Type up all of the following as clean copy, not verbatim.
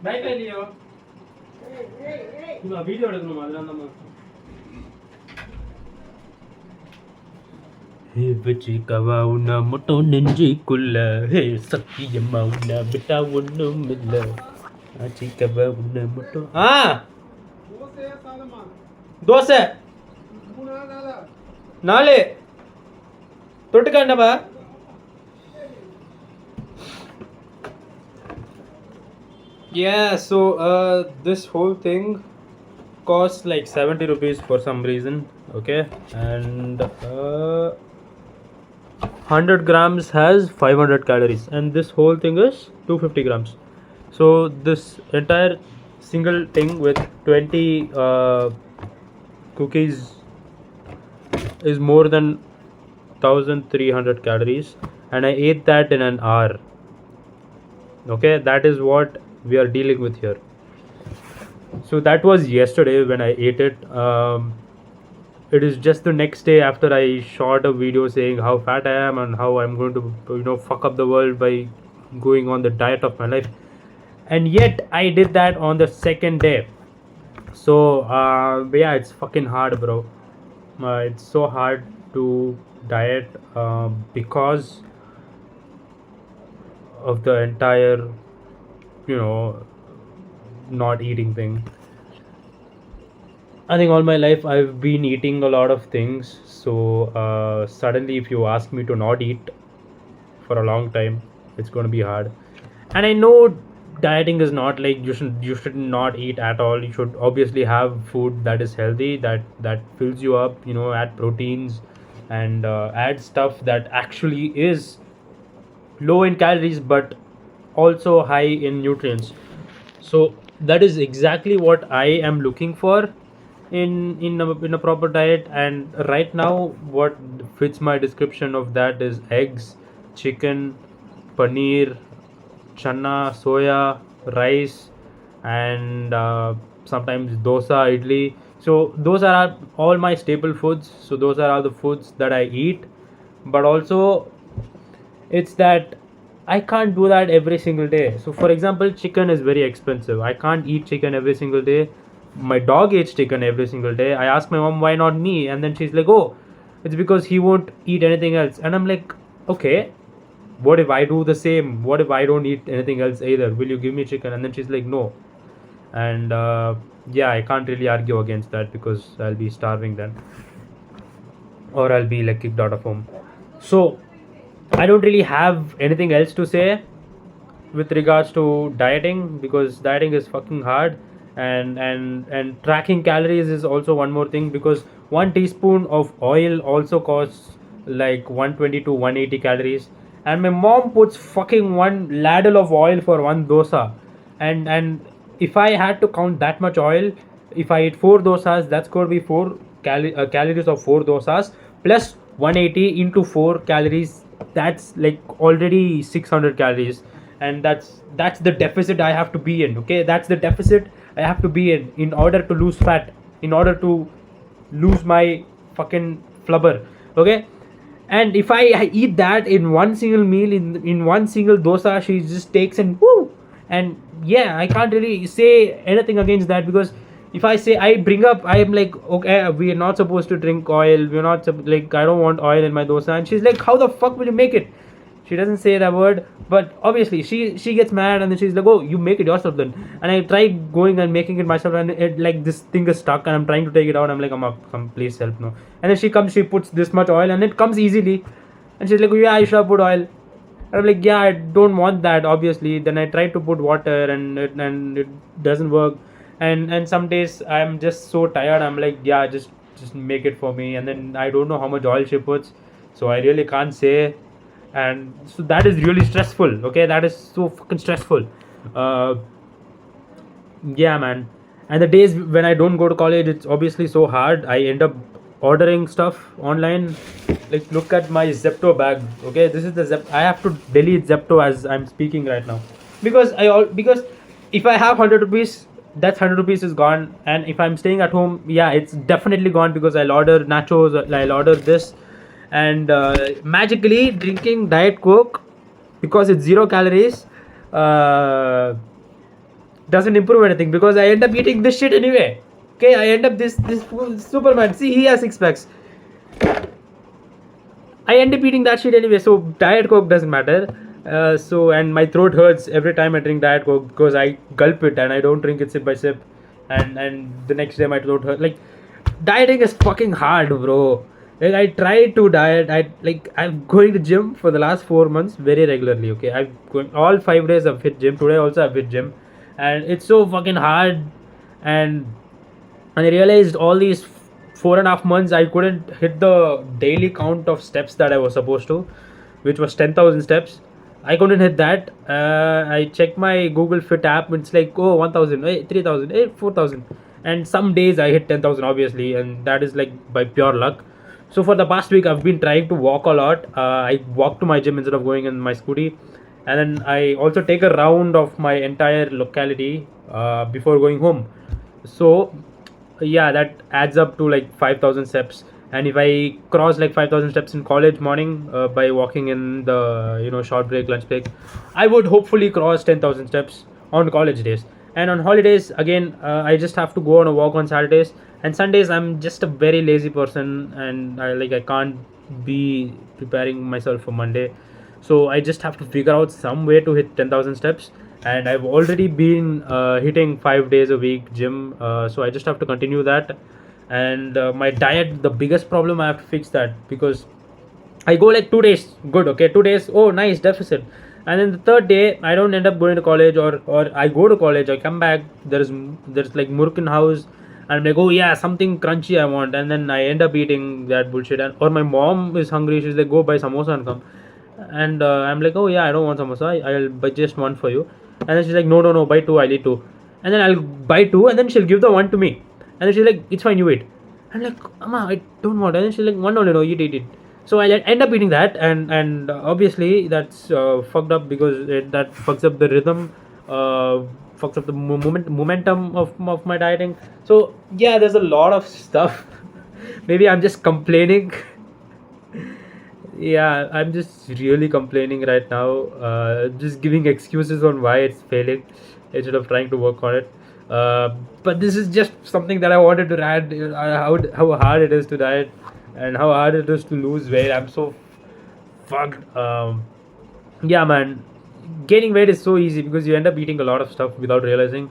Bike இல்லையோ video எடுக்கணும் அதெல்லாம் தான் வச்சுக்கவா உன்னை மட்டும் நெஞ்சுக்குள்ள சத்தியம்மா உன்னை விட்டா ஒன்றும் இல்லை ஆச்சிக்கவா உன்னை மட்டும் தோசை 4 தொட்டுக்கா என்னப்பா Yeah, so this whole thing costs like 70 rupees for some reason, okay, and 100 grams has 500 calories, and this whole thing is 250 grams. So this entire single thing with 20 cookies is more than 1300 calories, and I ate that in an hour. Okay, that is what we are dealing with here. So that was yesterday when I ate it. It is just the next day after I shot a video saying how fat I am and how I'm going to fuck up the world by going on the diet of my life, and yet I did that on the second day. So yeah, it's fucking hard, bro. It's so hard to diet because of the entire not eating thing. I think all my life I've been eating a lot of things, so suddenly if you ask me to not eat for a long time, it's going to be hard. And I know dieting is not like you should not eat at all. You should obviously have food that is healthy, that fills you up, add proteins and add stuff that actually is low in calories but also high in nutrients. So that is exactly what I am looking for in a proper diet, and right now what fits my description of that is eggs, chicken, paneer, chana, soya, rice, and sometimes dosa, idli. So those are all my staple foods. So those are all the foods that I eat, but also it's that I can't do that every single day. So for example, chicken is very expensive. I can't eat chicken every single day. My dog eats chicken every single day. I ask my mom why not me, and then she's like, oh, it's because he won't eat anything else. And I'm like, okay, what if I do the same? What if I don't eat anything else either? Will you give me chicken? And then she's like, no. And yeah, I can't really argue against that because I'll be starving then, or I'll be like kicked out of home. So I don't really have anything else to say with regards to dieting, because dieting is fucking hard, and tracking calories is also one more thing, because 1 teaspoon of oil also costs like 120 to 180 calories, and my mom puts fucking 1 ladle of oil for 1 dosa, and if I had to count that much oil, if I eat 4 dosas, that's going to be 4 calories of 4 dosas plus 180 into 4 calories, that's like already 600 calories, and that's the deficit I have to be in. Okay, that's the deficit I have to be in order to lose fat, in order to lose my fucking flubber. Okay, and if I eat that in one single meal, in one single dosa, she just takes and woo. And yeah, I can't really say anything against that, because if I say, I bring up, I am like, okay, we are not supposed to drink oil, we're not like, I don't want oil in my dosa, and she's like, how the fuck will you make it? She doesn't say that word, but obviously she gets mad, and then she's like, oh, you make it yourself then. And I tried going and making it myself, and it like this thing is stuck, and I'm trying to take it out. I'm like, come please help, no. And then she comes, she puts this much oil, and it comes easily, and she's like, oh, yeah, I should have put oil. And I'm like, yeah, I don't want that, obviously. Then I tried to put water, and it doesn't work. And some days I'm just so tired, I'm like, yeah, just make it for me. And then I don't know how much oil she puts, so I really can't say. And so that is really stressful. Okay, that is so fucking stressful. Yeah, man. And the days when I don't go to college, it's obviously so hard. I end up ordering stuff online. Like, look at my Zepto bag. Okay, this is the I have to delete Zepto as I'm speaking right now, because if I have 100 rupees, that's 100 rupees is gone. And if I'm staying at home, yeah, it's definitely gone, because I'll order nachos, I'll order this, and magically drinking Diet Coke, because it's 0 calories, doesn't improve anything because I end up eating this shit anyway. Okay, I end up this fool Superman. See, he has six packs. I end up eating that shit anyway. So diet coke doesn't matter. So and my throat hurts every time I drink diet coke because I gulp it and I don't drink it sip by sip, and the next day my throat hurts. Like dieting is fucking hard, bro. Like I try to diet. I'm going to gym for the last 4 months very regularly. Okay, I've going all 5 days. I've hit gym today. Also I've hit gym, and it's so fucking hard. And and I realized all these 4.5 months I couldn't hit the daily count of steps that I was supposed to, which was 10,000 steps. I couldn't hit that. I checked my Google Fit app. It's like, oh, 1,000, 3,000, 4,000, and some days I hit 10,000 obviously, and that is like by pure luck. So for the past week I've been trying to walk a lot. I walk to my gym instead of going in my scooty, and then I also take a round of my entire locality before going home. So yeah, that adds up to like 5,000 steps. And if I cross like 5,000 steps in college morning by walking in the short break, lunch break, I would hopefully cross 10,000 steps on college days. And on holidays again, I just have to go on a walk on Saturdays and Sundays. I'm just a very lazy person, and I can't be preparing myself for Monday. So I just have to figure out some way to hit 10,000 steps. And I've already been hitting 5 days a week gym. So I just have to continue that. And my diet, the biggest problem, I have to fix that because I go like 2 days, good, okay, 2 days, oh nice deficit, and then the third day I don't end up going to college, or I go to college, I come back, there's like murk in house, and I'm like, oh yeah, something crunchy I want, and then I end up eating that bullshit, and or my mom is hungry, she's like, go buy samosa and come, and I'm like, oh yeah, I don't want samosa, I'll buy just one for you, and then she's like, no no no, buy two, I'll eat two, and then I'll buy two, and then she'll give the one to me, and then she's like, it's fine, you eat. I'm like, Amma, I don't want, and then she's like, one, no no no, eat. So I end up eating that, and obviously that's fucked up because that fucks up the rhythm, fucks up the momentum of my dieting. So yeah, there's a lot of stuff. Maybe I'm just complaining. Yeah, I'm just really complaining right now, just giving excuses on why it's failing instead of trying to work on it. But this is just something that I wanted to add, how hard it is to diet and how hard it is to lose weight. I'm so fucked. Yeah, man, gaining weight is so easy because you end up eating a lot of stuff without realizing.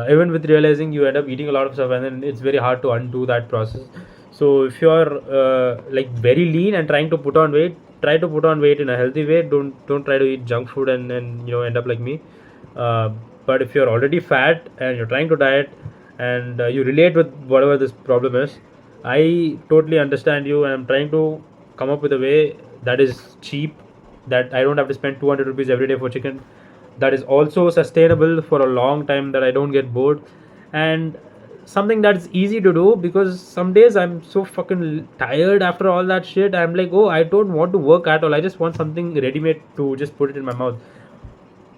Even with realizing, you end up eating a lot of stuff, and then it's very hard to undo that process. So if you're like very lean and trying to put on weight, try to put on weight in a healthy way. Don't try to eat junk food and end up like me. Uh, but if you're already fat and you're trying to diet, and you relate with whatever this problem is, I totally understand you, and I'm trying to come up with a way that is cheap, that I don't have to spend 200 rupees every day for chicken, that is also sustainable for a long time, that I don't get bored, and something that's easy to do because some days I'm so fucking tired after all that shit. I'm like, oh, I don't want to work at all. I just want something ready made to just put it in my mouth.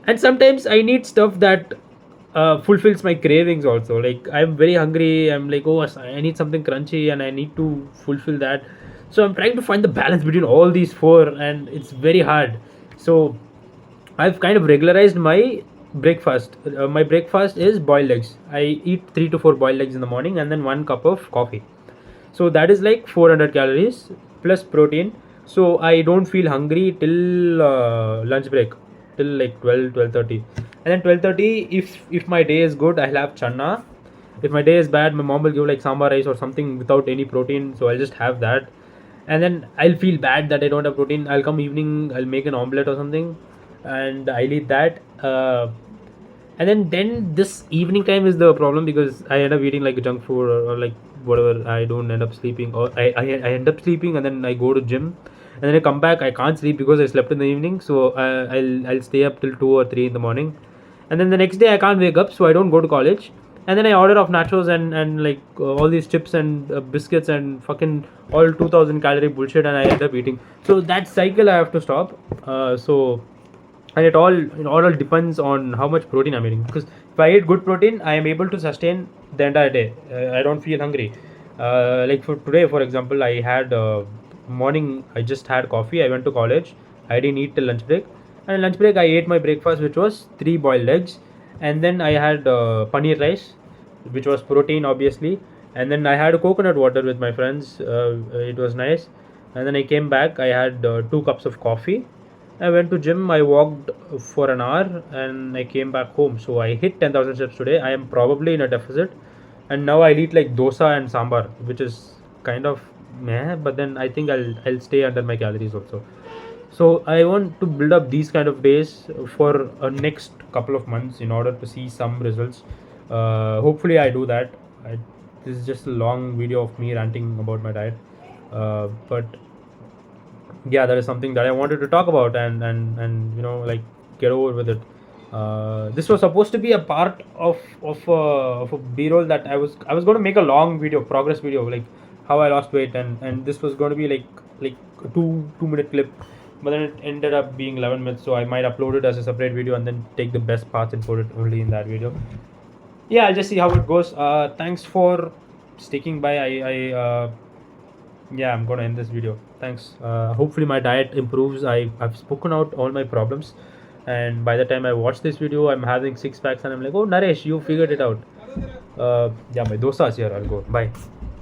And sometimes I need stuff that fulfills my cravings also. Like I'm very hungry, I'm like, oh, I need something crunchy and I need to fulfill that. So I'm trying to find the balance between all these four, and it's very hard. So I've kind of regularized my breakfast. My breakfast is boiled eggs. I eat 3 to 4 boiled eggs in the morning and then 1 cup of coffee. So that is like 400 calories plus protein. So I don't feel hungry till lunch break, till like 12:30. And then 12:30, if my day is good, I'll have channa. If my day is bad, my mom will give like sambar rice or something without any protein, so I'll just have that. And then I'll feel bad that I don't have protein. I'll come evening, I'll make an omelette or something, and I'll eat that. And then this evening time is the problem because I end up eating like junk food, or like whatever. I don't end up sleeping, or I end up sleeping, and then I go to gym, and then I come back. I can't sleep because I slept in the evening, so I'll stay up till 2 or 3 in the morning, and then the next day I can't wake up, so I don't go to college. And then I order off nachos and like all these chips and biscuits and fucking all 2,000 calorie bullshit, and I end up eating. So that cycle I have to stop. And it all depends on how much protein I'm eating, because if I eat good protein, I am able to sustain the entire day. I don't feel hungry. Like for today, for example, I had morning, I just had coffee, I went to college, I didn't eat till lunch break, and lunch break I ate my breakfast, which was 3 boiled eggs, and then I had paneer rice, which was protein obviously, and then I had coconut water with my friends. It was nice, and then I came back. I had 2 cups of coffee. I went to gym. I walked for an hour, and I came back home. So I hit 10,000 steps today. I am probably in a deficit, and now I'll eat like dosa and sambar, which is kind of meh. But then I think I'll stay under my calories also. So I want to build up these kind of days for a next couple of months in order to see some results. Hopefully I do that. This is just a long video of me ranting about my diet, but yeah, that is something that I wanted to talk about, and like get over with it. This was supposed to be a part of a b-roll that I was going to make a long video, progress video, like how I lost weight, and this was going to be like a 2 minute clip, but then it ended up being 11 minutes. So I might upload it as a separate video and then take the best parts and put it only in that video. Yeah, I'll just see how it goes. Thanks for sticking by. Yeah, I'm gonna end this video. Thanks. Hopefully my diet improves. I've spoken out all my problems, and by the time I watch this video, I'm having 6 packs, and I'm like, oh Naresh, you figured it out. Yeah, my dosa is here. I'll go. Bye.